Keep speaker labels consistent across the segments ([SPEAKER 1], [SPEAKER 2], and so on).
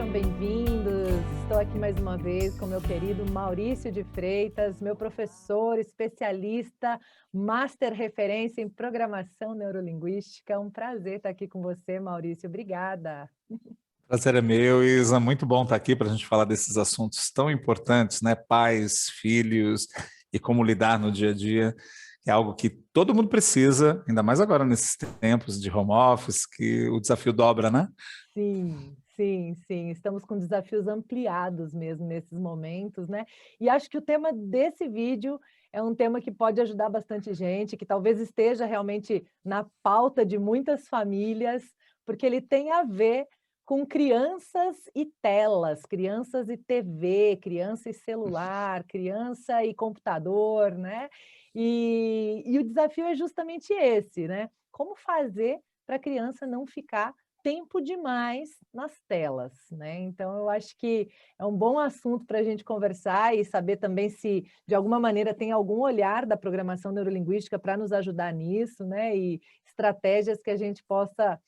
[SPEAKER 1] sejam bem-vindos. Estou aqui mais uma vez com meu querido Maurício de Freitas, meu professor, especialista, master referência em programação neurolinguística. É um prazer estar aqui com você, Maurício. Obrigada.
[SPEAKER 2] Prazer é meu, Isa. Muito bom estar aqui para a gente falar desses assuntos tão importantes, né? Pais, filhos e como lidar no dia a dia. É algo que todo mundo precisa, ainda mais agora nesses tempos de home office, que o desafio dobra, né?
[SPEAKER 1] Sim. Estamos com desafios ampliados mesmo nesses momentos, né? E acho que o tema desse vídeo é um tema que pode ajudar bastante gente, que talvez esteja realmente na pauta de muitas famílias, porque ele tem a ver com crianças e telas, crianças e TV, criança e celular, criança e computador, né? E o desafio é justamente esse, né? Como fazer para a criança não ficar tempo demais nas telas, né? Então, eu acho que é um bom assunto para a gente conversar e saber também se, de alguma maneira, tem algum olhar da programação neurolinguística para nos ajudar nisso, né? E estratégias que a gente possa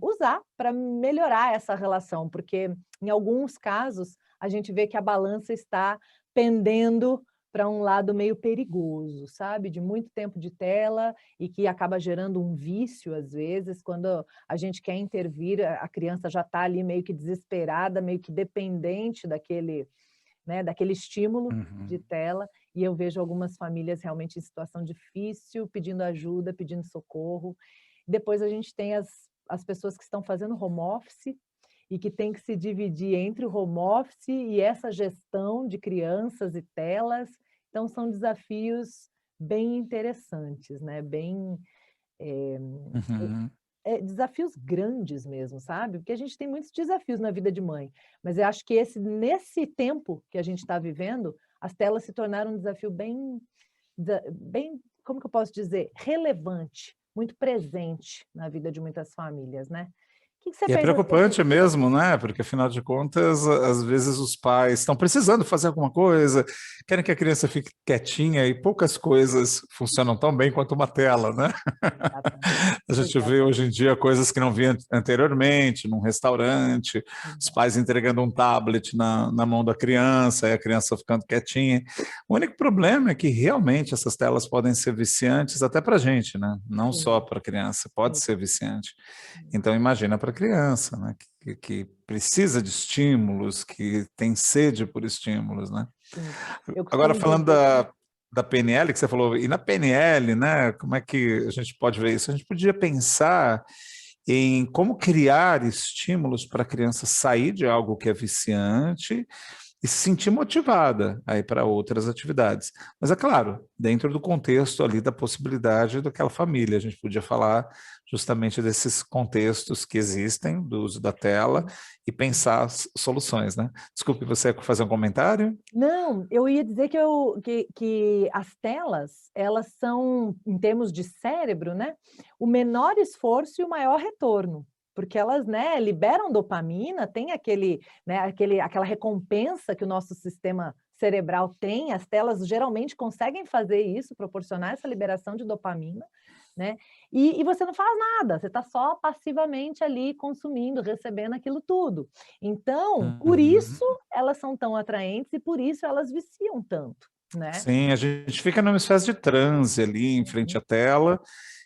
[SPEAKER 1] usar para melhorar essa relação, porque, em alguns casos, a gente vê que a balança está pendendo para um lado meio perigoso, sabe? De muito tempo de tela e que acaba gerando um vício, às vezes, quando a gente quer intervir, a criança já está ali meio que desesperada, meio que dependente daquele, né, daquele estímulo de
[SPEAKER 2] Uhum.
[SPEAKER 1] tela, e eu vejo algumas famílias realmente em situação difícil, pedindo ajuda, pedindo socorro. Depois a gente tem as pessoas que estão fazendo home office, e que tem que se dividir entre o home office e essa gestão de crianças e telas. Então, são desafios bem interessantes, né? Bem,
[SPEAKER 2] Uhum.
[SPEAKER 1] desafios grandes mesmo, sabe? Porque a gente tem muitos desafios na vida de mãe, mas eu acho que nesse tempo que a gente está vivendo, as telas se tornaram um desafio bem, como que eu posso dizer? Relevante, muito presente na vida de muitas famílias, né? O que você
[SPEAKER 2] E é
[SPEAKER 1] pensa sobre
[SPEAKER 2] preocupante
[SPEAKER 1] isso?
[SPEAKER 2] mesmo, né? Porque, afinal de contas, às vezes os pais estão precisando fazer alguma coisa, querem que a criança fique quietinha e poucas coisas funcionam tão bem quanto uma tela, né?
[SPEAKER 1] Exatamente,
[SPEAKER 2] A gente vê hoje em
[SPEAKER 1] exatamente.
[SPEAKER 2] dia coisas que não via anteriormente, num restaurante, os pais entregando um tablet na mão da criança, e a criança ficando quietinha. O único problema é que realmente essas telas podem ser viciantes até para a gente, né? Não só
[SPEAKER 1] Sim,
[SPEAKER 2] para a criança, pode
[SPEAKER 1] sim,
[SPEAKER 2] ser viciante.
[SPEAKER 1] sim,
[SPEAKER 2] Então imagina para a criança, né? Que precisa de estímulos, que tem sede por estímulos, né?
[SPEAKER 1] sim. Eu
[SPEAKER 2] Agora,
[SPEAKER 1] costumo
[SPEAKER 2] falando
[SPEAKER 1] dizer
[SPEAKER 2] da PNL que você falou, e na PNL, né, como é que a gente pode ver isso? A gente podia pensar em como criar estímulos para a criança sair de algo que é viciante e se sentir motivada aí para outras atividades. Mas é claro, dentro do contexto ali da possibilidade daquela família, a gente podia falar justamente desses contextos que existem do uso da tela e pensar soluções, né? Desculpe, você quer fazer um comentário?
[SPEAKER 1] não, eu ia dizer que as telas, elas são, em termos de cérebro, né, o menor esforço e o maior retorno, porque elas, né, liberam dopamina, tem aquele, né, aquela recompensa que o nosso sistema cerebral tem, as telas geralmente conseguem fazer isso, proporcionar essa liberação de dopamina, né, e você não faz nada, você está só passivamente ali consumindo, recebendo aquilo tudo. Então, por
[SPEAKER 2] Uhum.
[SPEAKER 1] isso elas são tão atraentes e por isso elas viciam tanto, né.
[SPEAKER 2] Sim, a gente fica numa espécie de transe ali em frente
[SPEAKER 1] Uhum.
[SPEAKER 2] à tela,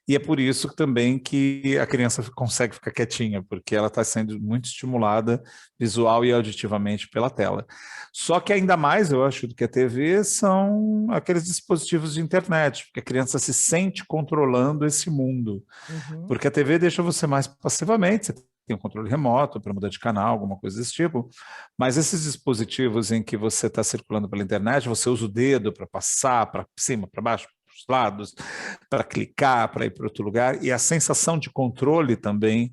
[SPEAKER 2] e é por isso também que a criança consegue ficar quietinha, porque ela está sendo muito estimulada visual e auditivamente pela tela. Só que ainda mais, eu acho, do que a TV, são aqueles dispositivos de internet, porque a criança se sente controlando esse mundo.
[SPEAKER 1] Uhum.
[SPEAKER 2] Porque a TV deixa você mais passivamente, você tem um controle remoto para mudar de canal, alguma coisa desse tipo, mas esses dispositivos em que você está circulando pela internet, você usa o dedo para passar para cima, para baixo, para os lados, para clicar, para ir para outro lugar, e a sensação de controle também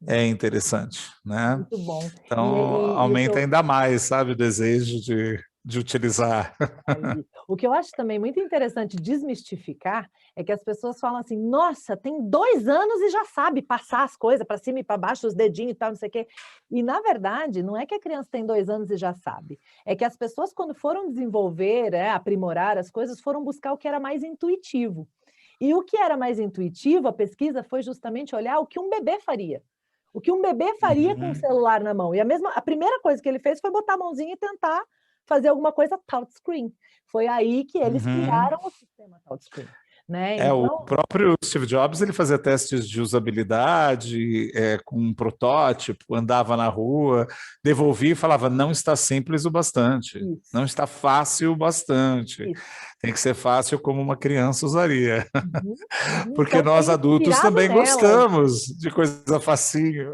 [SPEAKER 2] é interessante, né?
[SPEAKER 1] Muito bom.
[SPEAKER 2] Então,
[SPEAKER 1] E o que
[SPEAKER 2] aumenta
[SPEAKER 1] eu
[SPEAKER 2] ainda mais, sabe, o desejo de utilizar.
[SPEAKER 1] Aí. O que eu acho também muito interessante desmistificar é que as pessoas falam assim: "Nossa, tem 2 anos e já sabe passar as coisas para cima e para baixo, os dedinhos e tal, não sei o quê". E, na verdade, não é que a criança tem 2 anos e já sabe, é que as pessoas quando foram desenvolver, aprimorar as coisas, foram buscar o que era mais intuitivo. E o que era mais intuitivo, a pesquisa foi justamente olhar o que um bebê faria. O que um bebê faria com o celular na mão. E a primeira coisa que ele fez foi botar a mãozinha e tentar fazer alguma coisa touchscreen. Foi aí que eles criaram o sistema touchscreen. Né?
[SPEAKER 2] O
[SPEAKER 1] Então,
[SPEAKER 2] próprio Steve Jobs, ele fazia testes de usabilidade com um protótipo, andava na rua, devolvia e falava, não está simples o bastante,
[SPEAKER 1] isso,
[SPEAKER 2] não está fácil o bastante,
[SPEAKER 1] isso.
[SPEAKER 2] tem que ser fácil como uma criança usaria. Porque
[SPEAKER 1] Então,
[SPEAKER 2] nós
[SPEAKER 1] foi
[SPEAKER 2] adultos
[SPEAKER 1] inspirado
[SPEAKER 2] também
[SPEAKER 1] nelas.
[SPEAKER 2] gostamos de coisa facinho.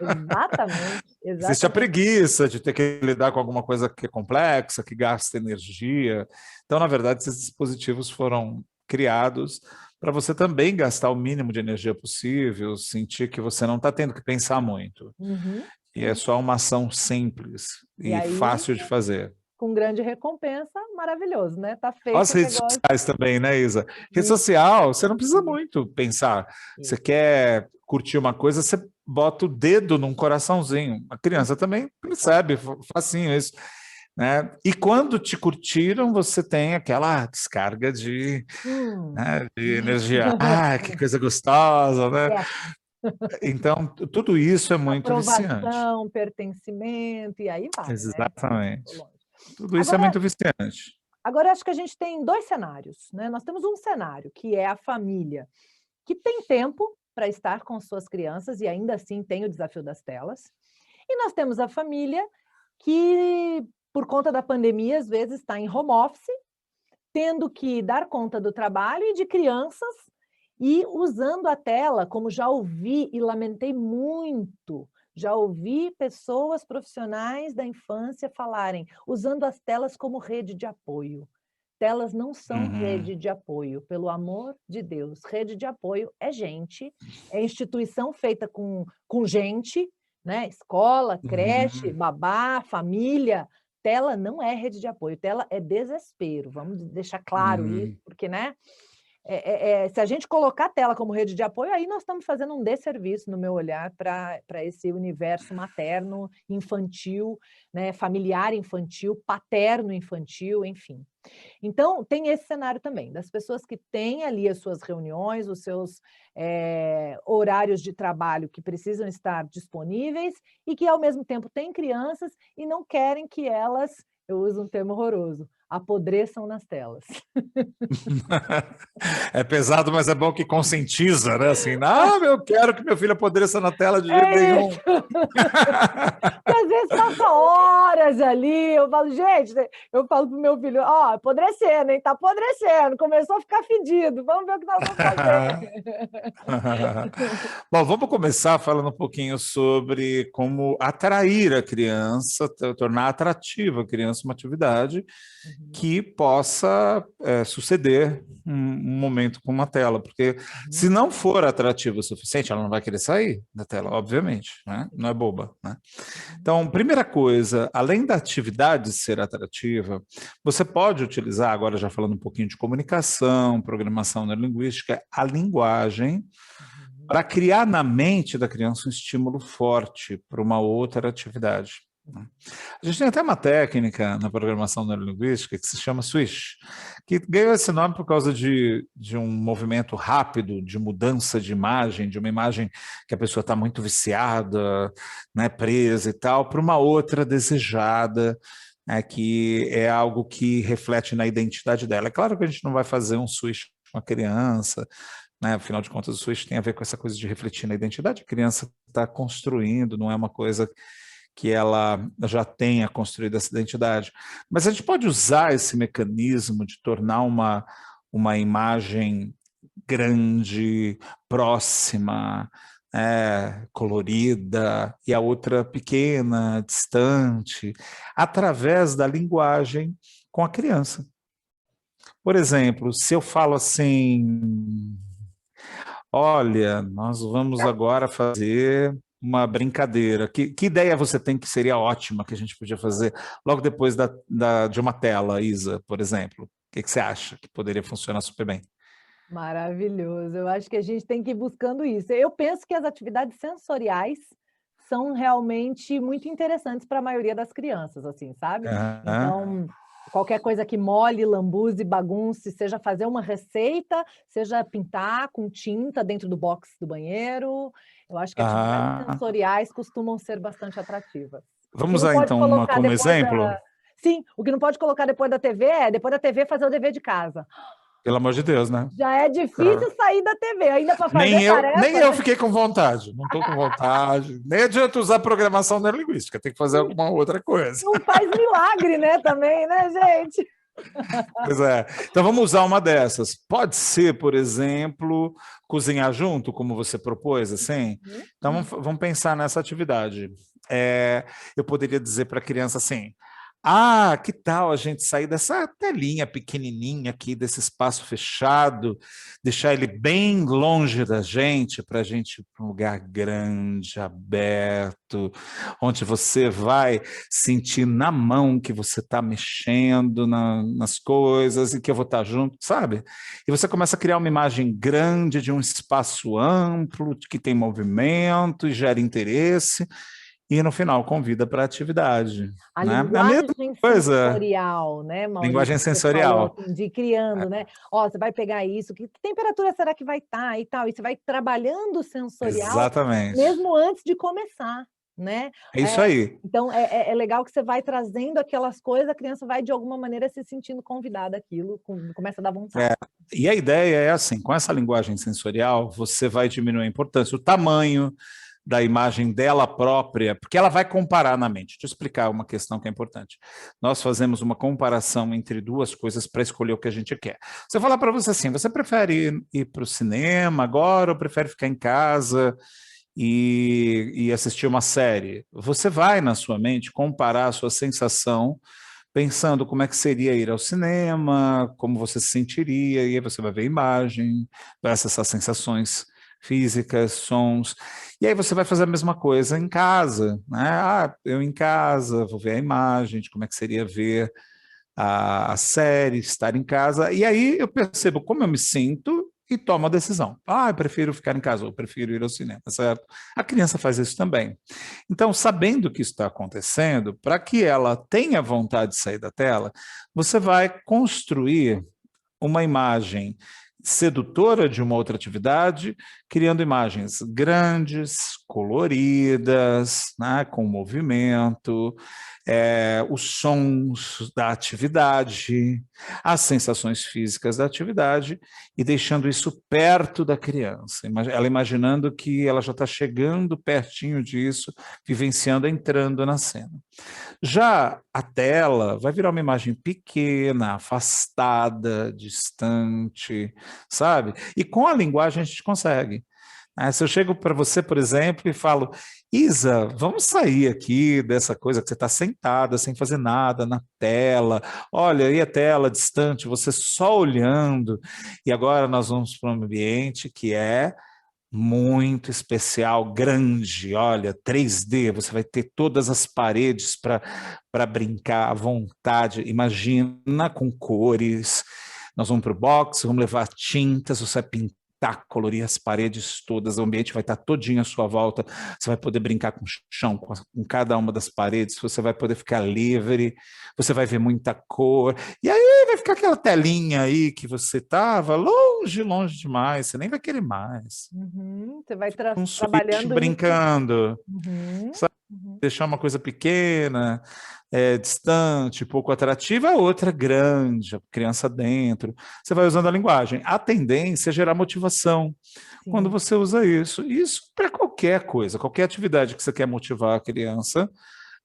[SPEAKER 1] Exatamente,
[SPEAKER 2] Existe a
[SPEAKER 1] exatamente.
[SPEAKER 2] preguiça de ter que lidar com alguma coisa que é complexa, que gasta energia. Então, na verdade, esses dispositivos foram criados para você também gastar o mínimo de energia possível, sentir que você não está tendo que pensar muito. E é só uma ação simples
[SPEAKER 1] E
[SPEAKER 2] e
[SPEAKER 1] aí,
[SPEAKER 2] fácil de fazer.
[SPEAKER 1] com grande recompensa, maravilhoso, né? Tá feito
[SPEAKER 2] As
[SPEAKER 1] o
[SPEAKER 2] redes
[SPEAKER 1] negócio.
[SPEAKER 2] sociais também, né, Isa? Rede
[SPEAKER 1] Isso,
[SPEAKER 2] social, você não precisa muito pensar. Você
[SPEAKER 1] isso.
[SPEAKER 2] quer curtir uma coisa, você bota o dedo num coraçãozinho. A criança também percebe, facinho isso. Né? E quando te curtiram, você tem aquela descarga né, de energia. Ah, que coisa gostosa, né?
[SPEAKER 1] É.
[SPEAKER 2] Então, tudo isso é muito viciante.
[SPEAKER 1] Aprovação, pertencimento, e aí vai, né?
[SPEAKER 2] Exatamente. Tudo isso é
[SPEAKER 1] Agora,
[SPEAKER 2] muito viciante.
[SPEAKER 1] agora, acho que a gente tem 2 cenários, né? Nós temos um cenário, que é a família, que tem tempo para estar com suas crianças e ainda assim tem o desafio das telas. E nós temos a família que, por conta da pandemia, às vezes está em home office, tendo que dar conta do trabalho e de crianças e usando a tela, como já ouvi e lamentei muito, já ouvi pessoas profissionais da infância falarem, usando as telas como rede de apoio. Telas não são rede de apoio, pelo amor de Deus. Rede de apoio é gente, é instituição feita com gente, né? Escola, creche, babá, família. Tela não é rede de apoio, tela é desespero. Vamos deixar claro isso, porque, né? Se a gente colocar a tela como rede de apoio, aí nós estamos fazendo um desserviço, no meu olhar, para esse universo materno, infantil, né, familiar infantil, paterno infantil, enfim. Então, tem esse cenário também, das pessoas que têm ali as suas reuniões, os seus horários de trabalho que precisam estar disponíveis e que, ao mesmo tempo, têm crianças e não querem que elas, eu uso um termo horroroso, apodreçam nas telas.
[SPEAKER 2] É pesado, mas é bom que conscientiza, né? Assim, eu quero que meu filho apodreça na tela de jeito
[SPEAKER 1] É
[SPEAKER 2] nenhum.
[SPEAKER 1] isso. E às vezes passa horas ali, eu falo, gente, eu falo pro meu filho, ó, apodrecendo, hein? Tá apodrecendo, começou a ficar fedido, vamos ver o que nós vamos fazer.
[SPEAKER 2] Bom, vamos começar falando um pouquinho sobre como atrair a criança, tornar atrativa a criança uma atividade que possa suceder um momento com uma tela, porque se não for atrativo o suficiente, ela não vai querer sair da tela, obviamente, né? Não é boba, né? Então, primeira coisa, além da atividade ser atrativa, você pode utilizar, agora já falando um pouquinho de comunicação, programação neurolinguística, a linguagem para criar na mente da criança um estímulo forte para uma outra atividade. A gente tem até uma técnica na programação neurolinguística que se chama Swish, que ganhou esse nome por causa de um movimento rápido de mudança de imagem, de uma imagem que a pessoa está muito viciada, né, presa e tal, para uma outra desejada, que é algo que reflete na identidade dela. É claro que a gente não vai fazer um Swish com a criança, né? Afinal de contas, o Swish tem a ver com essa coisa de refletir na identidade. A criança está construindo, não é uma coisa que ela já tenha construído essa identidade. Mas a gente pode usar esse mecanismo de tornar uma imagem grande, próxima, colorida, e a outra pequena, distante, através da linguagem com a criança. Por exemplo, se eu falo assim, olha, nós vamos agora fazer uma brincadeira. Que ideia você tem que seria ótima que a gente podia fazer logo depois de uma tela, Isa, por exemplo? O que você acha que poderia funcionar super bem?
[SPEAKER 1] Maravilhoso, eu acho que a gente tem que ir buscando isso. Eu penso que as atividades sensoriais são realmente muito interessantes para a maioria das crianças, assim, sabe?
[SPEAKER 2] Aham.
[SPEAKER 1] Então, Qualquer coisa que mole, lambuze, bagunce, seja fazer uma receita, seja pintar com tinta dentro do box do banheiro. Eu acho que atividades
[SPEAKER 2] Ah,
[SPEAKER 1] sensoriais costumam ser bastante atrativas. O que
[SPEAKER 2] vamos
[SPEAKER 1] não
[SPEAKER 2] usar
[SPEAKER 1] pode
[SPEAKER 2] então uma
[SPEAKER 1] colocar
[SPEAKER 2] como
[SPEAKER 1] depois
[SPEAKER 2] exemplo?
[SPEAKER 1] da sim, o que não pode colocar depois da TV é, depois da TV fazer o dever de casa.
[SPEAKER 2] Pelo amor de Deus, né?
[SPEAKER 1] Já é difícil sair da TV, ainda para fazer
[SPEAKER 2] Nem
[SPEAKER 1] tarefa,
[SPEAKER 2] eu
[SPEAKER 1] né,
[SPEAKER 2] fiquei com vontade, não estou com vontade, nem adianta usar programação neurolinguística, tem que fazer alguma outra coisa.
[SPEAKER 1] não faz milagre, né, também, né, gente?
[SPEAKER 2] Pois é. Então vamos usar uma dessas. Pode ser, por exemplo, cozinhar junto, como você propôs, assim?
[SPEAKER 1] Uhum,
[SPEAKER 2] Então
[SPEAKER 1] uhum.
[SPEAKER 2] vamos pensar nessa atividade. Eu poderia dizer para a criança assim: ah, que tal a gente sair dessa telinha pequenininha aqui, desse espaço fechado, deixar ele bem longe da gente, para a gente ir para um lugar grande, aberto, onde você vai sentir na mão que você está mexendo nas coisas e que eu vou estar junto, sabe? E você começa a criar uma imagem grande de um espaço amplo, que tem movimento e gera interesse, e no final convida para a atividade,
[SPEAKER 1] A
[SPEAKER 2] né? É a mesma
[SPEAKER 1] linguagem
[SPEAKER 2] coisa,
[SPEAKER 1] sensorial, né, Maurício,
[SPEAKER 2] linguagem
[SPEAKER 1] que você falou,
[SPEAKER 2] sensorial.
[SPEAKER 1] assim, de ir criando, né. Ó, você vai pegar isso, que temperatura será que vai estar e tal, e você vai trabalhando o sensorial
[SPEAKER 2] Exatamente.
[SPEAKER 1] mesmo antes de começar, né.
[SPEAKER 2] É isso
[SPEAKER 1] Eh,
[SPEAKER 2] aí.
[SPEAKER 1] então é legal que você vai trazendo aquelas coisas, a criança vai de alguma maneira se sentindo convidada àquilo, começa a dar vontade.
[SPEAKER 2] É, e a ideia é assim, com essa linguagem sensorial, você vai diminuir a importância, o tamanho da imagem dela própria, porque ela vai comparar na mente. Deixa eu explicar uma questão que é importante. Nós fazemos uma comparação entre duas coisas para escolher o que a gente quer. Você falar para você assim, você prefere ir para o cinema agora ou prefere ficar em casa e assistir uma série? Você vai, na sua mente, comparar a sua sensação pensando como é que seria ir ao cinema, como você se sentiria, e aí você vai ver imagem, vai acessar sensações físicas, sons, e aí você vai fazer a mesma coisa em casa, né? Ah, eu em casa vou ver a imagem de como é que seria ver a série, estar em casa, e aí eu percebo como eu me sinto e tomo a decisão. Ah, eu prefiro ficar em casa, ou eu prefiro ir ao cinema, certo? A criança faz isso também. Então, sabendo que isso está acontecendo, para que ela tenha vontade de sair da tela, você vai construir uma imagem sedutora de uma outra atividade, criando imagens grandes, coloridas, né, com movimento, os sons da atividade, as sensações físicas da atividade, e deixando isso perto da criança, ela imaginando que ela já está chegando pertinho disso, vivenciando, entrando na cena. Já a tela vai virar uma imagem pequena, afastada, distante, sabe? E com a linguagem a gente consegue. Se eu chego para você, por exemplo, e falo, Isa, vamos sair aqui dessa coisa que você está sentada, sem fazer nada, na tela. Olha, aí a tela distante, você só olhando. E agora nós vamos para um ambiente que é muito especial, grande, olha, 3D, você vai ter todas as paredes para brincar à vontade. Imagina com cores. Nós vamos para o box, vamos levar tintas, você vai pintar, colorir as paredes todas, o ambiente vai estar todinho à sua volta, você vai poder brincar com o chão, com cada uma das paredes, você vai poder ficar livre, você vai ver muita cor, e aí vai ficar aquela telinha aí que você estava longe, longe demais, você nem vai querer mais.
[SPEAKER 1] Uhum, você vai
[SPEAKER 2] Um switch
[SPEAKER 1] trabalhando isso.
[SPEAKER 2] brincando,
[SPEAKER 1] Uhum,
[SPEAKER 2] sabe?
[SPEAKER 1] uhum.
[SPEAKER 2] Deixar uma coisa pequena, distante, pouco atrativa, a outra grande, a criança dentro. Você vai usando a linguagem. A tendência é gerar motivação quando
[SPEAKER 1] Sim.
[SPEAKER 2] você usa isso. Isso para qualquer coisa, qualquer atividade que você quer motivar a criança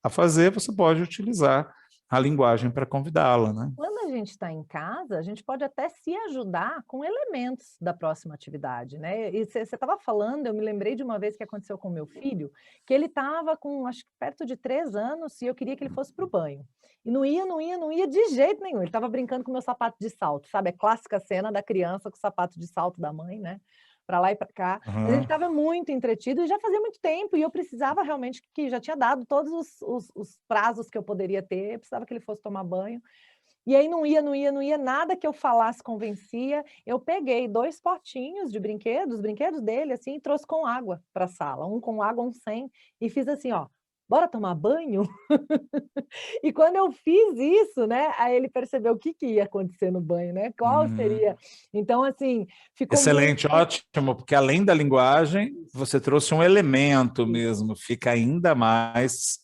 [SPEAKER 2] a fazer, você pode utilizar a linguagem para convidá-la, né?
[SPEAKER 1] Quando a gente está em casa, a gente pode até se ajudar com elementos da próxima atividade, né. E você estava falando, eu me lembrei de uma vez que aconteceu com o meu filho, que ele estava com acho que perto de 3 anos e eu queria que ele fosse para o banho. E não ia, não ia, não ia de jeito nenhum, ele estava brincando com o meu sapato de salto, sabe, a clássica cena da criança com o sapato de salto da mãe, né, para lá e para cá. Mas ele
[SPEAKER 2] Uhum.
[SPEAKER 1] estava muito entretido e já fazia muito tempo e eu precisava realmente que já tinha dado todos os prazos que eu poderia ter, eu precisava que ele fosse tomar banho. E aí não ia, não ia, não ia, nada que eu falasse convencia. Eu peguei 2 potinhos de brinquedos, os brinquedos dele, assim, e trouxe com água para a sala, um com água, um sem, e fiz assim, ó, bora tomar banho? E quando eu fiz isso, né, aí ele percebeu o que que ia acontecer no banho, né, qual seria. Então, assim, ficou muito
[SPEAKER 2] Excelente, ótimo, porque além da linguagem, você trouxe um elemento
[SPEAKER 1] isso.
[SPEAKER 2] mesmo, fica ainda mais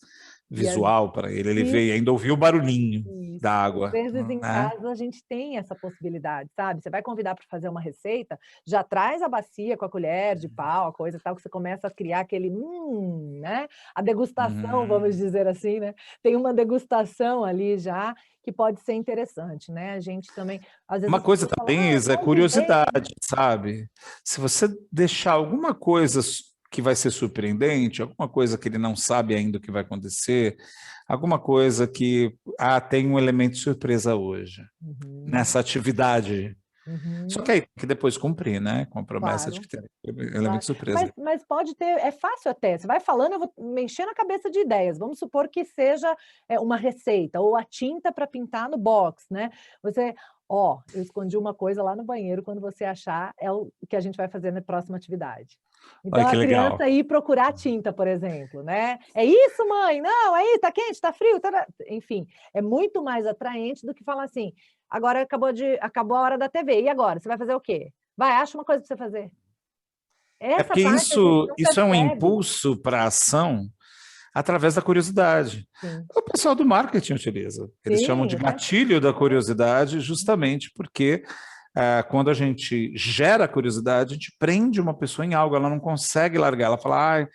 [SPEAKER 1] E às
[SPEAKER 2] visual para ele. Ele
[SPEAKER 1] isso.
[SPEAKER 2] veio, ainda ouviu o barulhinho da
[SPEAKER 1] Isso. Às
[SPEAKER 2] água,
[SPEAKER 1] vezes em
[SPEAKER 2] né?
[SPEAKER 1] casa a gente tem essa possibilidade, sabe. Você vai convidar para fazer uma receita, já traz a bacia com a colher de pau, a coisa e tal, que você começa a criar aquele, né, a degustação, vamos
[SPEAKER 2] Hum.
[SPEAKER 1] dizer assim, né. Tem uma degustação ali já, que pode ser interessante, né. A gente também às vezes
[SPEAKER 2] Uma
[SPEAKER 1] as
[SPEAKER 2] coisa
[SPEAKER 1] pessoas falam:
[SPEAKER 2] também,
[SPEAKER 1] "Ah,
[SPEAKER 2] Isa, é
[SPEAKER 1] convidei", né.
[SPEAKER 2] curiosidade, sabe? Se você deixar alguma coisa que vai ser surpreendente, alguma coisa que ele não sabe ainda o que vai acontecer, alguma coisa que tem um elemento de surpresa hoje,
[SPEAKER 1] Uhum,
[SPEAKER 2] nessa atividade. Só que
[SPEAKER 1] uhum.
[SPEAKER 2] aí tem que depois cumprir, né? Com a promessa de
[SPEAKER 1] Claro.
[SPEAKER 2] que tem elemento
[SPEAKER 1] Claro.
[SPEAKER 2] de surpresa.
[SPEAKER 1] Mas pode ter, é fácil até, você vai falando, eu vou me enchendo a cabeça de ideias, vamos supor que seja, uma receita ou a tinta para pintar no box, né. Você: "Ó, eu escondi uma coisa lá no banheiro, quando você achar, é o que a gente vai fazer na próxima atividade".
[SPEAKER 2] Olha
[SPEAKER 1] Então
[SPEAKER 2] que
[SPEAKER 1] a
[SPEAKER 2] legal.
[SPEAKER 1] criança ir procurar tinta, por exemplo, né. "É isso mãe? Não, aí, tá quente, tá frio, tará", enfim, é muito mais atraente do que falar assim: "Agora acabou a hora da TV, e agora? Você vai fazer o quê? Vai, acha uma coisa para você fazer".
[SPEAKER 2] É
[SPEAKER 1] Essa
[SPEAKER 2] porque
[SPEAKER 1] parte a gente
[SPEAKER 2] isso,
[SPEAKER 1] não
[SPEAKER 2] isso é um
[SPEAKER 1] percebe.
[SPEAKER 2] impulso para a ação através da curiosidade.
[SPEAKER 1] Sim,
[SPEAKER 2] O pessoal do marketing utiliza. Eles chamam
[SPEAKER 1] sim,
[SPEAKER 2] de
[SPEAKER 1] o resto
[SPEAKER 2] gatilho da curiosidade,
[SPEAKER 1] uhum,
[SPEAKER 2] justamente porque quando a gente gera curiosidade, a gente prende uma pessoa em algo, ela não consegue largar, ela fala,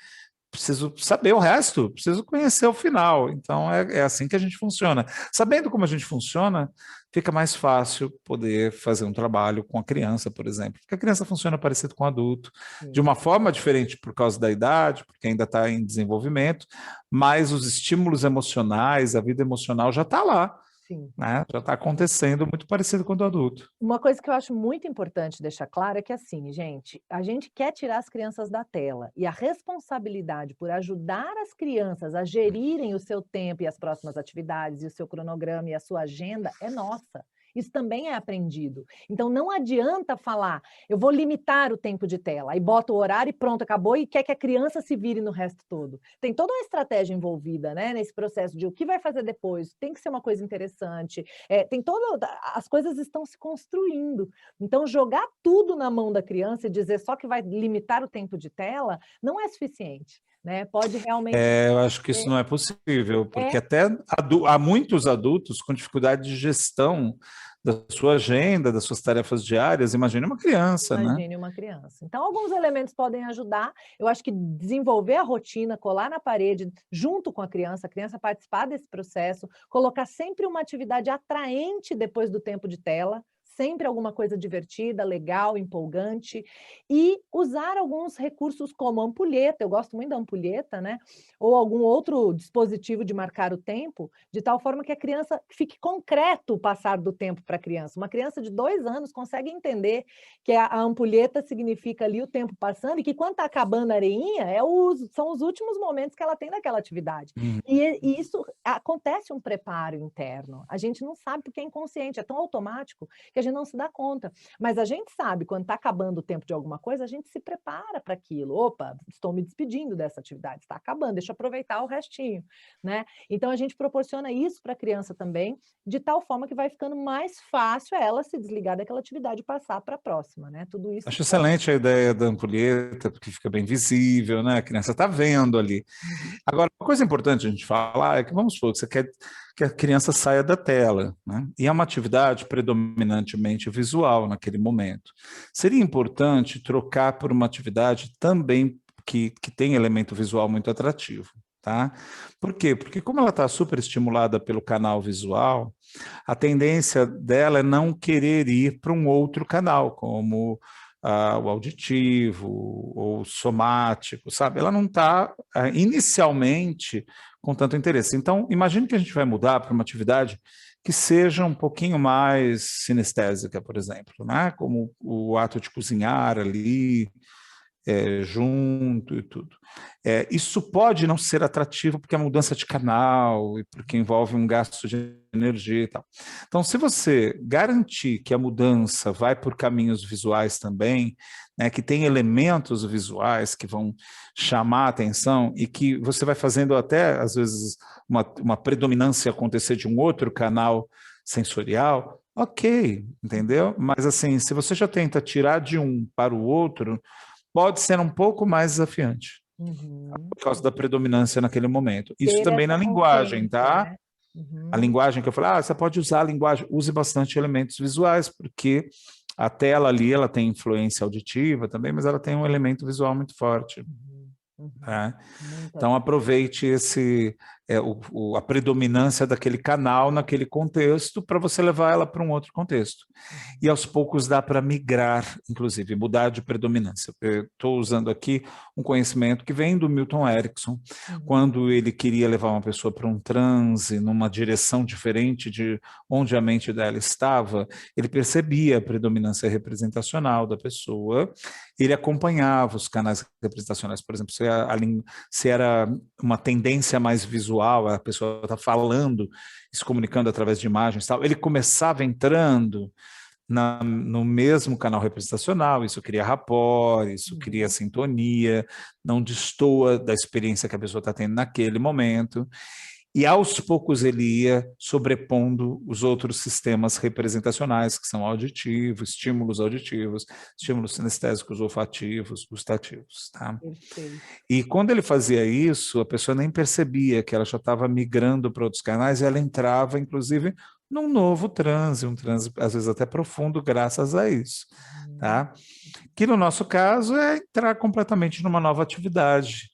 [SPEAKER 2] preciso saber o resto, preciso conhecer o final. Então é assim que a gente funciona. Sabendo como a gente funciona, fica mais fácil poder fazer um trabalho com a criança, por exemplo, porque a criança funciona parecido com o adulto, de
[SPEAKER 1] sim,
[SPEAKER 2] uma forma diferente por causa da idade, porque ainda está em desenvolvimento, mas os estímulos emocionais, a vida emocional já está lá,
[SPEAKER 1] sim.
[SPEAKER 2] né? Já está acontecendo muito parecido com o do adulto.
[SPEAKER 1] Uma coisa que eu acho muito importante deixar claro é que, assim, gente, a gente quer tirar as crianças da tela, e a responsabilidade por ajudar as crianças a gerirem o seu tempo e as próximas atividades, e o seu cronograma e a sua agenda é nossa. Isso também é aprendido. Então não adianta falar: "Eu vou limitar o tempo de tela", aí bota o horário e pronto, acabou, e quer que a criança se vire no resto todo. Tem toda uma estratégia envolvida, né, nesse processo de o que vai fazer depois, tem que ser uma coisa interessante, tem toda as coisas estão se construindo. Então jogar tudo na mão da criança e dizer só que vai limitar o tempo de tela, não é suficiente, né, pode realmente
[SPEAKER 2] Eu acho que isso
[SPEAKER 1] ser
[SPEAKER 2] não é possível, porque
[SPEAKER 1] é,
[SPEAKER 2] até há muitos adultos com dificuldade de gestão da sua agenda, das suas tarefas diárias. Imagine uma criança, né?
[SPEAKER 1] imagine uma criança. Então alguns elementos podem ajudar, eu acho que desenvolver a rotina, colar na parede junto com a criança participar desse processo, colocar sempre uma atividade atraente depois do tempo de tela, sempre alguma coisa divertida, legal, empolgante, e usar alguns recursos como a ampulheta, eu gosto muito da ampulheta, né, ou algum outro dispositivo de marcar o tempo, de tal forma que a criança fique concreto o passar do tempo para a criança. Uma criança de 2 anos consegue entender que a ampulheta significa ali o tempo passando e que quando está acabando a areinha, são os últimos momentos que ela tem daquela atividade.
[SPEAKER 2] Hum.
[SPEAKER 1] E isso acontece um preparo interno. A gente não sabe porque é inconsciente, é tão automático que a gente não se dá conta. Mas a gente sabe, quando está acabando o tempo de alguma coisa, a gente se prepara para aquilo. Opa, estou me despedindo dessa atividade, está acabando, deixa eu aproveitar o restinho, né? Então a gente proporciona isso para a criança também, de tal forma que vai ficando mais fácil ela se desligar daquela atividade e passar para a próxima, né, tudo isso
[SPEAKER 2] Acho
[SPEAKER 1] pode
[SPEAKER 2] excelente a ideia da ampulheta, porque fica bem visível, né? A criança está vendo ali.
[SPEAKER 1] uhum,
[SPEAKER 2] Agora, uma coisa importante a gente falar é que, vamos supor, que você quer que a criança saia da tela, né? E é uma atividade predominantemente visual naquele momento. Seria importante trocar por uma atividade também que tem elemento visual muito atrativo, tá? Por quê? Porque como ela está super estimulada pelo canal visual, a tendência dela é não querer ir para um outro canal, como o auditivo ou o somático, sabe? Ela não está inicialmente com tanto interesse. Então, imagine que a gente vai mudar para uma atividade que seja um pouquinho mais sinestésica, por exemplo, né? Como o ato de cozinhar ali, junto e tudo. Isso pode não ser atrativo porque é mudança de canal e porque envolve um gasto de energia e tal. Então, se você garantir que a mudança vai por caminhos visuais também, né, que tem elementos visuais que vão chamar a atenção e que você vai fazendo até, às vezes, uma predominância acontecer de um outro canal sensorial, ok, entendeu? Mas assim, se você já tenta tirar de um para o outro, pode ser um pouco mais desafiante,
[SPEAKER 1] Uhum.
[SPEAKER 2] por causa da predominância naquele momento. Isso
[SPEAKER 1] Ter
[SPEAKER 2] também na
[SPEAKER 1] essa
[SPEAKER 2] linguagem,
[SPEAKER 1] consciência,
[SPEAKER 2] tá?
[SPEAKER 1] né?
[SPEAKER 2] A
[SPEAKER 1] Uhum.
[SPEAKER 2] linguagem que eu falei, você pode usar a linguagem, use bastante elementos visuais, porque a tela ali, ela tem influência auditiva também, mas ela tem um elemento visual muito forte.
[SPEAKER 1] Uhum. Uhum.
[SPEAKER 2] Né?
[SPEAKER 1] Muito
[SPEAKER 2] Então, aproveite a predominância daquele canal naquele contexto para você levar ela para um outro contexto. E aos poucos dá para migrar, inclusive, mudar de predominância. Eu estou usando aqui um conhecimento que vem do Milton Erickson,
[SPEAKER 1] Uhum.
[SPEAKER 2] quando ele queria levar uma pessoa para um transe, numa direção diferente de onde a mente dela estava, ele percebia a predominância representacional da pessoa, ele acompanhava os canais representacionais, por exemplo, se era uma tendência mais visual, a pessoa está falando, se comunicando através de imagens, tal, ele começava entrando no mesmo canal representacional, isso cria rapport, isso cria sintonia, não destoa da experiência que a pessoa está tendo naquele momento, e aos poucos ele ia sobrepondo os outros sistemas representacionais, que são auditivos, estímulos sinestésicos, olfativos, gustativos. Tá?
[SPEAKER 1] Perfeito.
[SPEAKER 2] E quando ele fazia isso, a pessoa nem percebia que ela já estava migrando para outros canais e ela entrava, inclusive, num novo transe, um transe às vezes até profundo, graças a isso.
[SPEAKER 1] Uhum.
[SPEAKER 2] Tá? Que no nosso caso é entrar completamente numa nova atividade.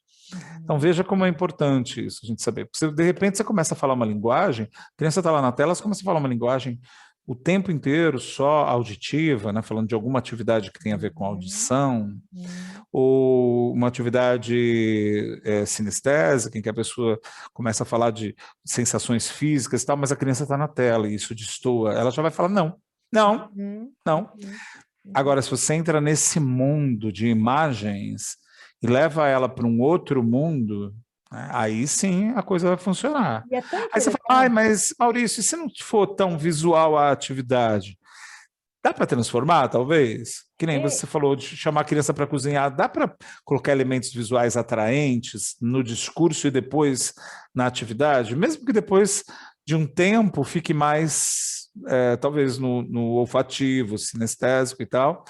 [SPEAKER 2] Então
[SPEAKER 1] Uhum.
[SPEAKER 2] veja como é importante isso, a gente saber. Porque de repente você começa a falar uma linguagem, a criança está lá na tela, você começa a falar uma linguagem o tempo inteiro só auditiva, né, falando de alguma atividade que tem a ver com
[SPEAKER 1] Uhum.
[SPEAKER 2] audição,
[SPEAKER 1] Uhum.
[SPEAKER 2] ou uma atividade sinestésica, em que a pessoa começa a falar de sensações físicas e tal, mas a criança está na tela e isso destoa. Ela já vai falar, não, não,
[SPEAKER 1] Uhum.
[SPEAKER 2] não.
[SPEAKER 1] Uhum. Uhum.
[SPEAKER 2] Agora, se você entra nesse mundo de imagens e leva ela para um outro mundo, né, aí sim a coisa vai funcionar.
[SPEAKER 1] E é tão
[SPEAKER 2] Aí você fala,
[SPEAKER 1] interessante.
[SPEAKER 2] mas Maurício, e se não for tão visual a atividade? Dá para transformar, talvez? Que nem
[SPEAKER 1] É,
[SPEAKER 2] você falou de chamar a criança para cozinhar, dá para colocar elementos visuais atraentes no discurso e depois na atividade? Mesmo que depois de um tempo fique mais, talvez, no olfativo, sinestésico e tal,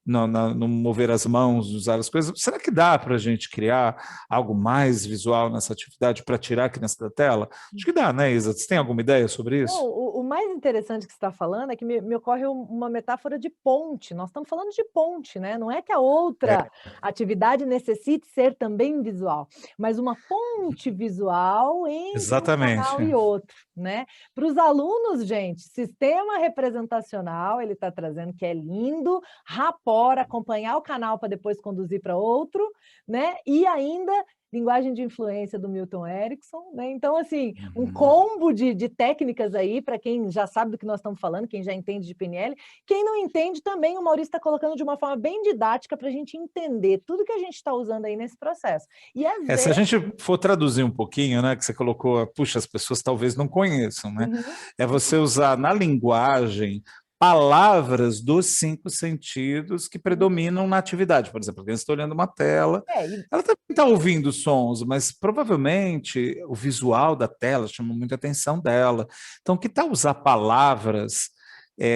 [SPEAKER 2] no mover as mãos, usar as coisas. Será que dá para a gente criar algo mais visual nessa atividade para tirar a criança da tela? Acho que dá, né, Isa? Você tem alguma ideia sobre
[SPEAKER 1] não,
[SPEAKER 2] isso?
[SPEAKER 1] o mais interessante que você está falando é que me ocorre uma metáfora de ponte. Nós estamos falando de ponte, né? Não é que a outra
[SPEAKER 2] É,
[SPEAKER 1] atividade necessite ser também visual, mas uma ponte visual entre um canal
[SPEAKER 2] exatamente.
[SPEAKER 1] e outro, né? Para os alunos, gente, sistema representacional, ele está trazendo que é lindo, rapport, acompanhar o canal para depois conduzir para outro, né? E ainda linguagem de influência do Milton Erickson, né? Então, assim, um
[SPEAKER 2] Uhum.
[SPEAKER 1] combo de técnicas aí, para quem já sabe do que nós estamos falando, quem já entende de PNL. Quem não entende também, o Maurício está colocando de uma forma bem didática para a gente entender tudo que a gente está usando aí nesse processo. E às
[SPEAKER 2] Se a
[SPEAKER 1] vezes.
[SPEAKER 2] gente for traduzir um pouquinho, né, que você colocou, puxa, as pessoas talvez não conheçam, né?
[SPEAKER 1] Uhum.
[SPEAKER 2] É você usar na linguagem palavras dos cinco sentidos que predominam na atividade. Por exemplo, alguém está olhando uma tela,
[SPEAKER 1] É,
[SPEAKER 2] ela também está ouvindo sons, mas provavelmente o visual da tela chama muita atenção dela. Então, que tal usar palavras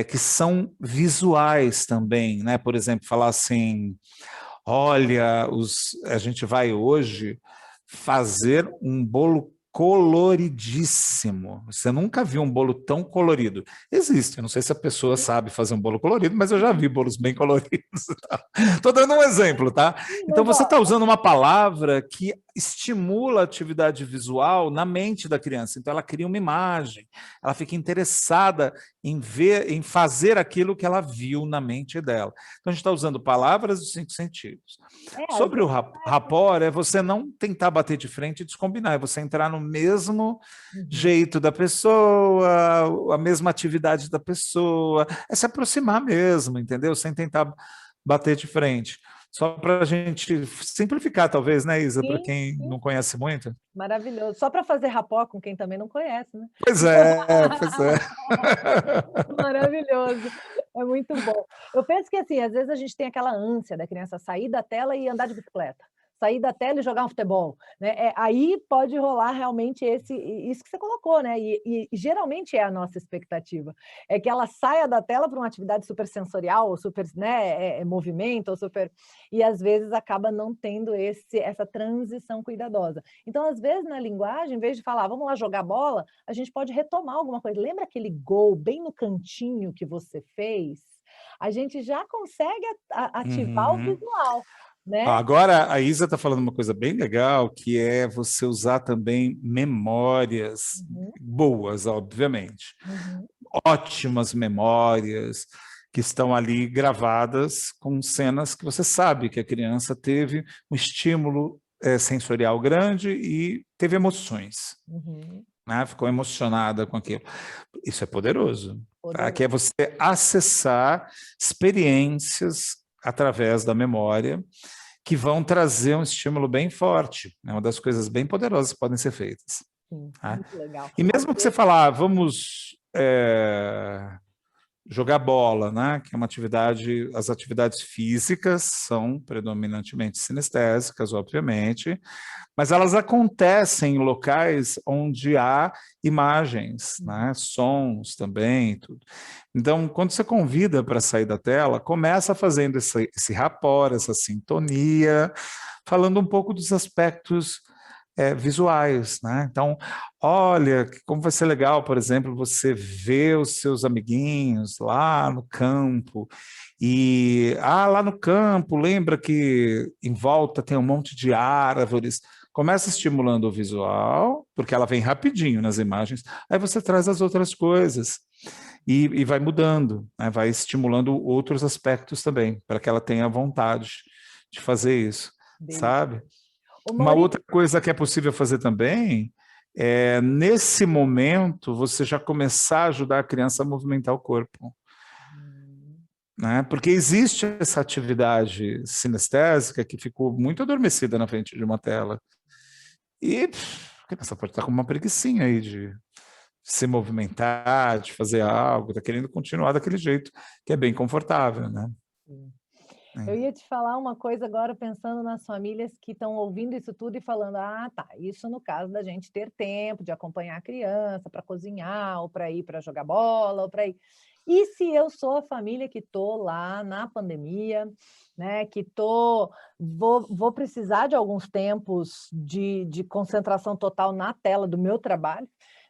[SPEAKER 2] que são visuais também, né? Por exemplo, falar assim. Olha, a gente vai hoje fazer um bolo coloridíssimo. Você nunca viu um bolo tão colorido. Existe, eu não sei se a pessoa sabe fazer um bolo colorido, mas eu já vi bolos bem coloridos. Estou dando um exemplo, tá? Então
[SPEAKER 1] mas
[SPEAKER 2] você está
[SPEAKER 1] ó,
[SPEAKER 2] usando uma palavra que estimula a atividade visual na mente da criança. Então ela cria uma imagem, ela fica interessada em ver, em fazer aquilo que ela viu na mente dela. Então a gente está usando palavras dos cinco sentidos.
[SPEAKER 1] às
[SPEAKER 2] Sobre o
[SPEAKER 1] vezes.
[SPEAKER 2] rapport, é você não tentar bater de frente e descombinar, é você entrar no mesmo
[SPEAKER 1] Uhum.
[SPEAKER 2] jeito da pessoa, a mesma atividade da pessoa, é se aproximar mesmo, entendeu? Sem tentar bater de frente. Só para a gente simplificar, talvez, né, Isa, para
[SPEAKER 1] Sim,
[SPEAKER 2] quem
[SPEAKER 1] sim,
[SPEAKER 2] não conhece muito.
[SPEAKER 1] maravilhoso. Só para fazer rapport com quem também não conhece, né?
[SPEAKER 2] Pois é, pois é.
[SPEAKER 1] Maravilhoso, é muito bom. Eu penso que, assim, às vezes a gente tem aquela ânsia da criança sair da tela e andar de bicicleta, sair da tela e jogar um futebol, né, aí pode rolar realmente isso que você colocou, né, e geralmente é a nossa expectativa, é que ela saia da tela para uma atividade super sensorial, ou super, né, movimento, ou super, e às vezes acaba não tendo essa transição cuidadosa. Então, às vezes, na linguagem, em vez de falar: "Vamos lá jogar bola", a gente pode retomar alguma coisa. Lembra aquele gol bem no cantinho que você fez? A gente já consegue ativar o
[SPEAKER 2] Uhum.
[SPEAKER 1] visual,
[SPEAKER 2] Ó,
[SPEAKER 1] né.
[SPEAKER 2] agora, a Isa está falando uma coisa bem legal, que é você usar também memórias
[SPEAKER 1] Uhum,
[SPEAKER 2] boas, obviamente.
[SPEAKER 1] uhum,
[SPEAKER 2] Ótimas memórias que estão ali gravadas com cenas que você sabe que a criança teve um estímulo sensorial grande e teve emoções,
[SPEAKER 1] uhum.
[SPEAKER 2] né? Ficou emocionada com aquilo. Isso é poderoso, tá? Que é
[SPEAKER 1] Poderoso.
[SPEAKER 2] você acessar experiências através da memória que vão trazer um estímulo bem forte. É uma das coisas bem poderosas que podem ser feitas.
[SPEAKER 1] Sim,
[SPEAKER 2] Tá?
[SPEAKER 1] muito legal.
[SPEAKER 2] E
[SPEAKER 1] Às
[SPEAKER 2] mesmo que você
[SPEAKER 1] vezes
[SPEAKER 2] falar, vamos jogar bola, né? Que é uma atividade, as atividades físicas são predominantemente sinestésicas, obviamente, mas elas acontecem em locais onde há imagens,
[SPEAKER 1] uhum,
[SPEAKER 2] né? Sons também, tudo. Então, quando você convida para sair da tela, começa fazendo esse rapport, essa sintonia, falando um pouco dos aspectos visuais, né? Então, olha, como vai ser legal, por exemplo, você ver os seus amiguinhos lá no campo e lá no campo, lembra que em volta tem um monte de árvores. Começa estimulando o visual, porque ela vem rapidinho nas imagens, aí você traz as outras coisas e vai mudando, né? Vai estimulando outros aspectos também, para que ela tenha vontade de fazer isso,
[SPEAKER 1] dele.
[SPEAKER 2] sabe?
[SPEAKER 1] Ô
[SPEAKER 2] Uma
[SPEAKER 1] Maurício,
[SPEAKER 2] outra coisa que é possível fazer também é, nesse momento, você já começar a ajudar a criança a movimentar o corpo, né? Porque existe essa atividade sinestésica que ficou muito adormecida na frente de uma tela. E a criança pode estar com uma preguicinha aí de se movimentar, de fazer algo, está querendo continuar daquele jeito, que é bem confortável, né?
[SPEAKER 1] eu ia te falar uma coisa agora pensando nas famílias que estão ouvindo isso tudo e falando: "Ah, tá, isso no caso da gente ter tempo de acompanhar a criança para cozinhar, ou para ir para jogar bola, ou para ir". E se eu sou a família que estou lá na pandemia, né, que vou precisar de alguns tempos de concentração total na tela do meu trabalho,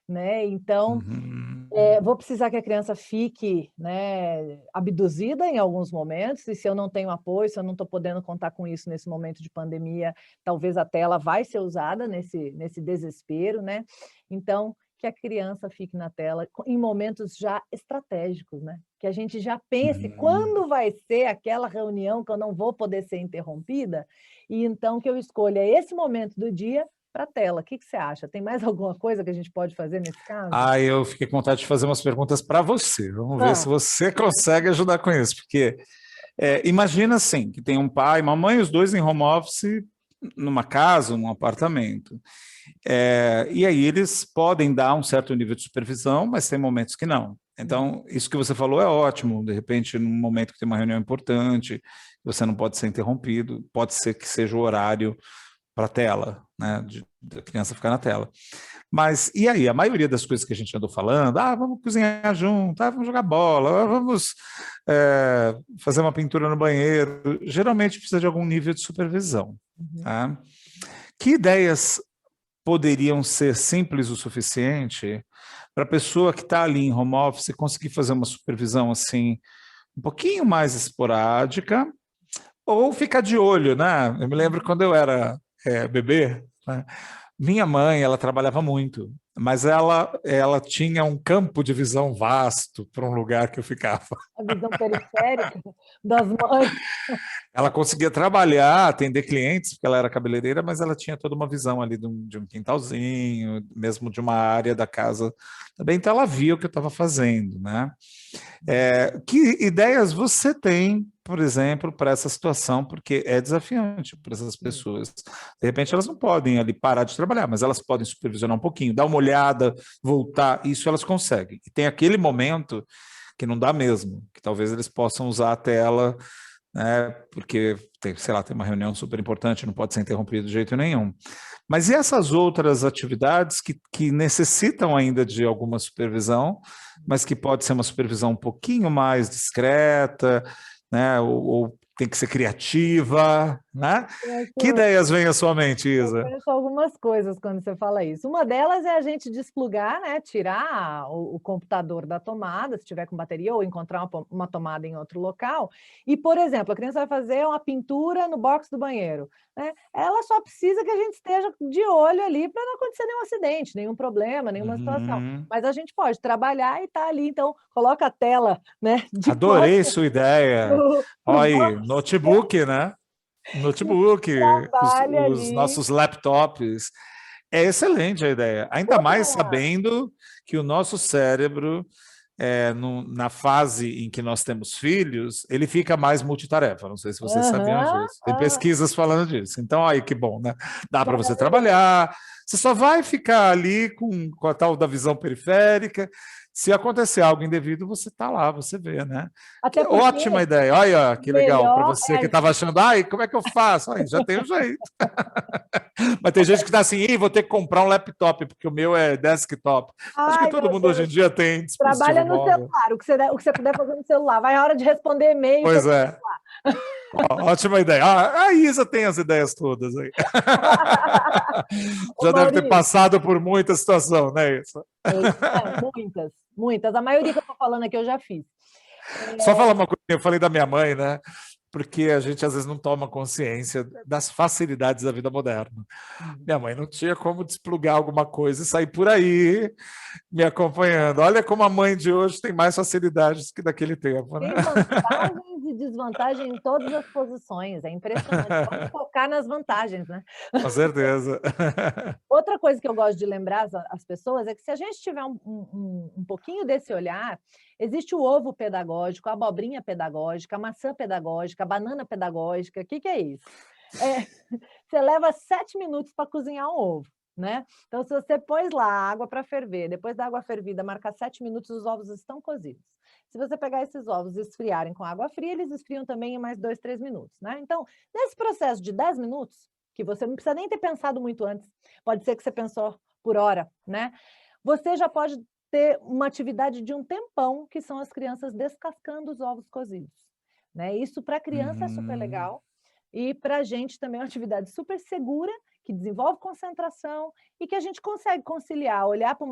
[SPEAKER 1] né, então
[SPEAKER 2] Uhum.
[SPEAKER 1] vou precisar que a criança fique, né, abduzida em alguns momentos, e se eu não tenho apoio, se eu não estou podendo contar com isso nesse momento de pandemia, talvez a tela vai ser usada nesse desespero, né. Então, que a criança fique na tela em momentos já estratégicos, né, que a gente já pense
[SPEAKER 2] Uhum.
[SPEAKER 1] quando vai ser aquela reunião que eu não vou poder ser interrompida, e então que eu escolha esse momento do dia para a tela. O que que você acha? Tem mais alguma coisa que a gente pode fazer nesse caso?
[SPEAKER 2] Eu fiquei com vontade de fazer umas perguntas para você. Vamos ver se
[SPEAKER 1] Vamos.
[SPEAKER 2] você consegue ajudar com isso, porque imagina assim, que tem um pai e uma mãe, os dois em home office, numa casa, num apartamento. E aí eles podem dar um certo nível de supervisão, mas tem momentos que não. Então, isso que você falou é ótimo. De repente, num momento que tem uma reunião importante, você não pode ser interrompido, pode ser que seja o horário para a tela, né, da criança ficar na tela. Mas e aí? A maioria das coisas que a gente andou falando, vamos cozinhar junto, vamos jogar bola, vamos fazer uma pintura no banheiro, geralmente precisa de algum nível de supervisão.
[SPEAKER 1] Uhum.
[SPEAKER 2] Tá? Que ideias poderiam ser simples o suficiente para a pessoa que está ali em home office conseguir fazer uma supervisão assim, um pouquinho mais esporádica, ou ficar de olho, né? Eu me lembro quando eu era bebê, né? Minha mãe, ela trabalhava muito, mas ela tinha um campo de visão vasto para um lugar que eu ficava.
[SPEAKER 1] A visão periférica das mães.
[SPEAKER 2] Ela conseguia trabalhar, atender clientes, porque ela era cabeleireira, mas ela tinha toda uma visão ali de um quintalzinho, mesmo de uma área da casa também. Então ela via o que eu estava fazendo, né? Que ideias você tem por exemplo, para essa situação, porque é desafiante para essas
[SPEAKER 1] Sim.
[SPEAKER 2] pessoas. De repente, elas não podem ali parar de trabalhar, mas elas podem supervisionar um pouquinho, dar uma olhada, voltar, isso elas conseguem. E tem aquele momento que não dá mesmo, que talvez eles possam usar a tela, né, porque tem, sei lá, tem uma reunião super importante, não pode ser interrompido de jeito nenhum. Mas e essas outras atividades que necessitam ainda de alguma supervisão, mas que pode ser uma supervisão um pouquinho mais discreta, né? Ou tem que ser criativa, né? Que
[SPEAKER 1] Penso,
[SPEAKER 2] ideias vêm à sua mente,
[SPEAKER 1] eu
[SPEAKER 2] Isa?
[SPEAKER 1] penso algumas coisas quando você fala isso. Uma delas é a gente desplugar, né, tirar o computador da tomada, se tiver com bateria, ou encontrar uma tomada em outro local. E, por exemplo, a criança vai fazer uma pintura no box do banheiro, né? Ela só precisa que a gente esteja de olho ali para não acontecer nenhum acidente, nenhum problema, nenhuma situação.
[SPEAKER 2] Uhum.
[SPEAKER 1] Mas a gente pode trabalhar e estar ali, então coloca a tela, né, de
[SPEAKER 2] Adorei
[SPEAKER 1] costas
[SPEAKER 2] sua ideia.
[SPEAKER 1] para o
[SPEAKER 2] Olha aí,
[SPEAKER 1] box
[SPEAKER 2] notebook, né?
[SPEAKER 1] e
[SPEAKER 2] Notebook,
[SPEAKER 1] trabalha
[SPEAKER 2] os
[SPEAKER 1] ali.
[SPEAKER 2] nossos laptops. É excelente a ideia. Ainda mais
[SPEAKER 1] Outra
[SPEAKER 2] sabendo que o nosso cérebro, na fase em que nós temos filhos, ele fica mais multitarefa. Não sei se vocês sabiam
[SPEAKER 1] aham,
[SPEAKER 2] disso. Tem
[SPEAKER 1] aham.
[SPEAKER 2] pesquisas falando disso. Então, aí que bom, né? Dá para você
[SPEAKER 1] Maravilhoso.
[SPEAKER 2] trabalhar. Você só vai ficar ali com a tal da visão periférica. Se acontecer algo indevido, você está lá, você vê, né?
[SPEAKER 1] Até
[SPEAKER 2] Que ótima
[SPEAKER 1] porque
[SPEAKER 2] ideia. Olha, que legal. Para
[SPEAKER 1] melhor
[SPEAKER 2] você que estava achando, ai, como é que eu faço? Aí, já tem um jeito. Mas tem gente que está assim, Ih, vou ter que comprar um laptop, porque o meu é desktop. Acho que
[SPEAKER 1] ai,
[SPEAKER 2] todo
[SPEAKER 1] meu
[SPEAKER 2] mundo hoje em
[SPEAKER 1] Deus,
[SPEAKER 2] dia tem
[SPEAKER 1] trabalha
[SPEAKER 2] dispositivo
[SPEAKER 1] no
[SPEAKER 2] móvel.
[SPEAKER 1] celular, o que você puder fazer no celular. Vai a hora de responder e-mail
[SPEAKER 2] Pois
[SPEAKER 1] pelo
[SPEAKER 2] é. Ó, ótima ideia. Ah, a Isa tem as ideias todas aí.
[SPEAKER 1] Ô,
[SPEAKER 2] Já deve ter
[SPEAKER 1] Maurício,
[SPEAKER 2] passado por muita situação, né, Isa?
[SPEAKER 1] não, muitas, muitas. A maioria que eu estou falando aqui eu já fiz.
[SPEAKER 2] Só falar uma coisa, eu falei da minha mãe, né? Porque a gente às vezes não toma consciência das facilidades da vida moderna. Minha mãe não tinha como desplugar alguma coisa e sair por aí me acompanhando. Olha como a mãe de hoje tem mais facilidades que daquele tempo, né?
[SPEAKER 1] Tem vantagens e desvantagens em todas as posições, é impressionante. Vamos focar nas vantagens, né?
[SPEAKER 2] Com certeza.
[SPEAKER 1] Outra coisa que eu gosto de lembrar as pessoas é que se a gente tiver um pouquinho desse olhar, existe o ovo pedagógico, a abobrinha pedagógica, a maçã pedagógica, a banana pedagógica. O que que é isso? É, você leva 7 minutos para cozinhar um ovo, né? Então, se você pôs lá a água para ferver, depois da água fervida, marcar 7 minutos, os ovos estão cozidos. Se você pegar esses ovos e esfriarem com água fria, eles esfriam também em mais 2, 3 minutos, né? Então, nesse processo de 10 minutos, que você não precisa nem ter pensado muito antes, pode ser que você pensou por hora, né? Você já pode ter uma atividade de um tempão, que são as crianças descascando os ovos cozidos, né? Isso para a criança é super
[SPEAKER 2] Uhum.
[SPEAKER 1] legal e para a gente também é uma atividade super segura, que desenvolve concentração e que a gente consegue conciliar, olhar para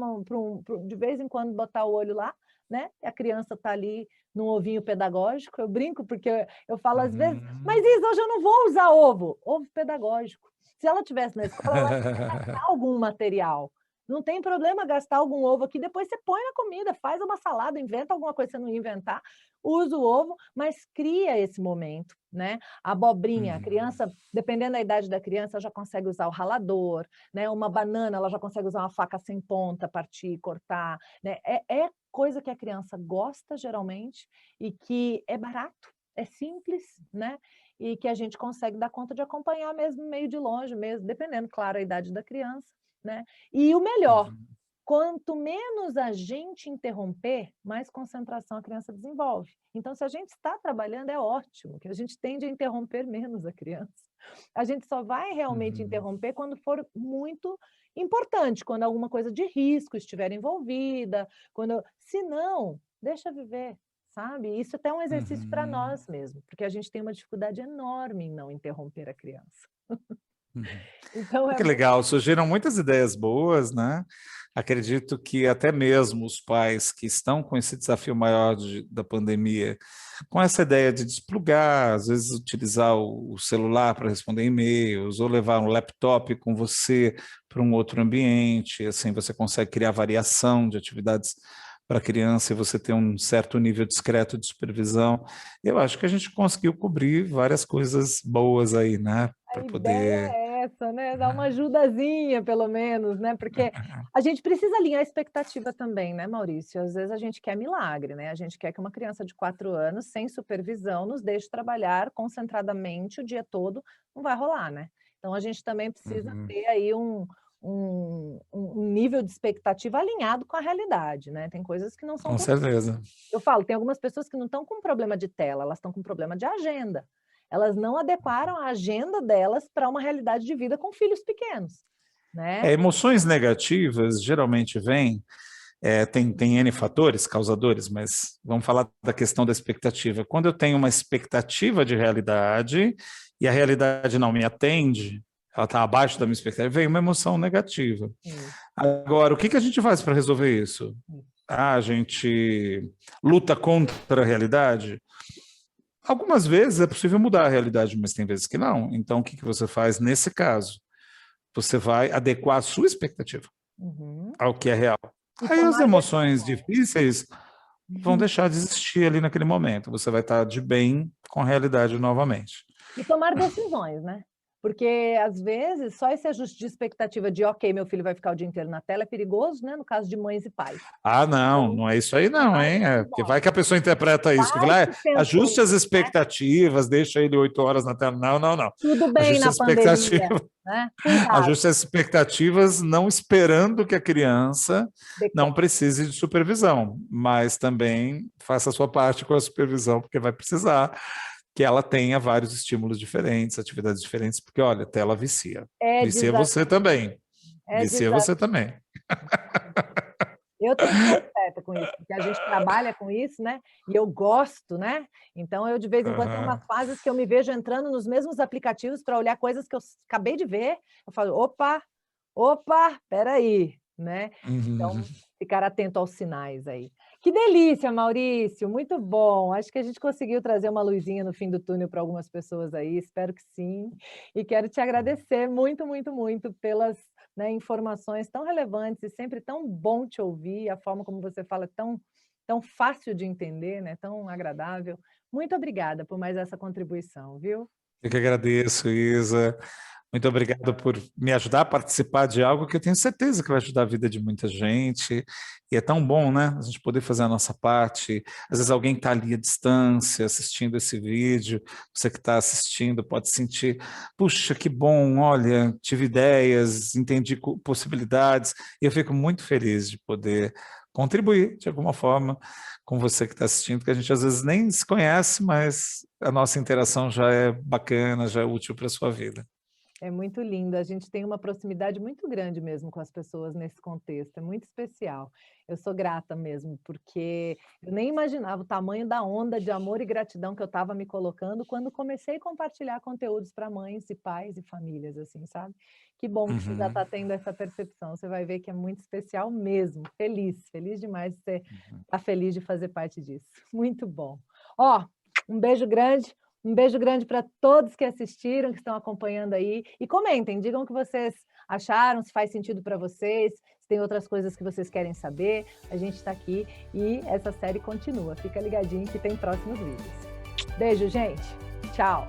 [SPEAKER 1] de vez em quando botar o olho lá, né? E a criança está ali num ovinho pedagógico. Eu brinco porque eu falo às vezes, mas
[SPEAKER 2] Uhum.
[SPEAKER 1] Isa, hoje eu não vou usar ovo pedagógico. Se ela tivesse na escola, ela ia gastar algum material. Não tem problema gastar algum ovo aqui, depois você põe na comida, faz uma salada, inventa alguma coisa que você não ia inventar, usa o ovo, mas cria esse momento, né? A abobrinha, a
[SPEAKER 2] Uhum.
[SPEAKER 1] criança, dependendo da idade da criança, já consegue usar o ralador, né? Uma banana, ela já consegue usar uma faca sem ponta, partir, cortar, né? É coisa que a criança gosta geralmente e que é barato, é simples, né? E que a gente consegue dar conta de acompanhar mesmo meio de longe, mesmo, dependendo, claro, a idade da criança, né? E o melhor,
[SPEAKER 2] Uhum.
[SPEAKER 1] quanto menos a gente interromper, mais concentração a criança desenvolve. Então, se a gente está trabalhando, é ótimo, que a gente tende a interromper menos a criança. A gente só vai realmente
[SPEAKER 2] Uhum.
[SPEAKER 1] interromper quando for muito importante, quando alguma coisa de risco estiver envolvida, quando... Se não, deixa viver, sabe? Isso até é um exercício para
[SPEAKER 2] Uhum.
[SPEAKER 1] nós mesmo, porque a gente tem uma dificuldade enorme em não interromper a criança.
[SPEAKER 2] Uhum.
[SPEAKER 1] Então, é
[SPEAKER 2] Que
[SPEAKER 1] muito...
[SPEAKER 2] legal, surgiram muitas ideias boas, né? Acredito que até mesmo os pais que estão com esse desafio maior da pandemia, com essa ideia de desplugar, às vezes utilizar o celular para responder e-mails, ou levar um laptop com você para um outro ambiente, assim você consegue criar variação de atividades para a criança e você ter um certo nível discreto de supervisão. Eu acho que a gente conseguiu cobrir várias coisas boas aí, né?
[SPEAKER 1] A
[SPEAKER 2] Para
[SPEAKER 1] ideia
[SPEAKER 2] poder.
[SPEAKER 1] essa, né? Dar uma ajudazinha, pelo menos, né? Porque a gente precisa alinhar a expectativa também, né, Maurício? Às vezes a gente quer milagre, né? A gente quer que uma criança de 4 anos, sem supervisão, nos deixe trabalhar concentradamente o dia todo. Não vai rolar, né? Então a gente também precisa
[SPEAKER 2] Uhum.
[SPEAKER 1] ter aí um nível de expectativa alinhado com a realidade, né? Tem coisas que não são
[SPEAKER 2] Com certeza.
[SPEAKER 1] eu falo, tem algumas pessoas que não estão com problema de tela, elas estão com problema de agenda. Elas não adequaram a agenda delas para uma realidade de vida com filhos pequenos, né?
[SPEAKER 2] Emoções negativas geralmente vêm, tem N fatores, causadores, mas vamos falar da questão da expectativa. Quando eu tenho uma expectativa de realidade e a realidade não me atende, ela está abaixo da minha expectativa, vem uma emoção negativa.
[SPEAKER 1] Sim,
[SPEAKER 2] Agora, o que a gente faz para resolver isso?
[SPEAKER 1] sim.
[SPEAKER 2] A gente luta contra a realidade? Algumas vezes é possível mudar a realidade, mas tem vezes que não. Então, o que você faz nesse caso? Você vai adequar a sua expectativa
[SPEAKER 1] Uhum.
[SPEAKER 2] ao que é real.
[SPEAKER 1] E
[SPEAKER 2] Aí as
[SPEAKER 1] tomar
[SPEAKER 2] emoções
[SPEAKER 1] decisões.
[SPEAKER 2] difíceis vão deixar de existir ali naquele momento. Você vai estar de bem com a realidade novamente.
[SPEAKER 1] E tomar decisões, né? Porque, às vezes, só esse ajuste de expectativa de, ok, meu filho vai ficar o dia inteiro na tela é perigoso, né? No caso de mães e pais.
[SPEAKER 2] Ah, não,
[SPEAKER 1] Então,
[SPEAKER 2] não é isso aí não,
[SPEAKER 1] tomar
[SPEAKER 2] hein? Porque vai
[SPEAKER 1] decisões.
[SPEAKER 2] que a pessoa interpreta isso, que
[SPEAKER 1] Vai
[SPEAKER 2] fala,
[SPEAKER 1] que pensou
[SPEAKER 2] ajuste as
[SPEAKER 1] isso, né?
[SPEAKER 2] expectativas, deixa ele 8 horas na tela. Não, não, não.
[SPEAKER 1] Tudo bem
[SPEAKER 2] Ajuste
[SPEAKER 1] na
[SPEAKER 2] as
[SPEAKER 1] pandemia,
[SPEAKER 2] expectativas,
[SPEAKER 1] né? Cuidado,
[SPEAKER 2] ajuste as expectativas, não esperando que a criança não
[SPEAKER 1] decore.
[SPEAKER 2] precise de supervisão, mas também faça a sua parte com a supervisão, porque vai precisar que ela tenha vários estímulos diferentes, atividades diferentes, porque, olha, tela vicia.
[SPEAKER 1] É
[SPEAKER 2] Vicia você
[SPEAKER 1] desafio,
[SPEAKER 2] também.
[SPEAKER 1] é
[SPEAKER 2] Vicia
[SPEAKER 1] desafio.
[SPEAKER 2] você também.
[SPEAKER 1] Eu tenho que estar esperta com isso, porque a gente trabalha com isso, né? E eu gosto, né? Então eu de vez em quando tenho umas
[SPEAKER 2] Aham.
[SPEAKER 1] fases que eu me vejo entrando nos mesmos aplicativos para olhar coisas que eu acabei de ver. Eu falo, opa, opa, espera aí, né?
[SPEAKER 2] Uhum.
[SPEAKER 1] Então, ficar atento aos sinais aí. Que delícia, Maurício, muito bom. Acho que a gente conseguiu trazer uma luzinha no fim do túnel para algumas pessoas aí, espero que sim. E quero te agradecer muito, muito, muito pelas, né, informações tão relevantes e sempre tão bom te ouvir, a forma como você fala é tão fácil de entender, né, tão agradável. Muito obrigada por mais essa contribuição, viu?
[SPEAKER 2] Eu que agradeço, Isa. Muito obrigado por me ajudar a participar de algo que eu tenho certeza que vai ajudar a vida de muita gente. E é tão bom, né? A gente poder fazer a nossa parte. Às vezes alguém está ali à distância assistindo esse vídeo, você que está assistindo pode sentir, puxa, que bom, olha, tive ideias, entendi possibilidades. E eu fico muito feliz de poder contribuir de alguma forma com você que está assistindo, que a gente às vezes nem se conhece, mas a nossa interação já é bacana, já é útil para a sua vida.
[SPEAKER 1] É muito lindo, a gente tem uma proximidade muito grande mesmo com as pessoas nesse contexto, é muito especial. Eu sou grata mesmo, porque eu nem imaginava o tamanho da onda de amor e gratidão que eu estava me colocando quando comecei a compartilhar conteúdos para mães e pais e famílias, assim, sabe? Que bom que você já
[SPEAKER 2] Uhum.
[SPEAKER 1] está tendo essa percepção, você vai ver que é muito especial mesmo. Feliz, feliz demais de você estar feliz de fazer parte disso. Muito bom. Ó, um beijo grande. Um beijo grande para todos que assistiram, que estão acompanhando aí. E comentem, digam o que vocês acharam, se faz sentido para vocês, se tem outras coisas que vocês querem saber. A gente está aqui e essa série continua. Fica ligadinho que tem próximos vídeos. Beijo, gente. Tchau.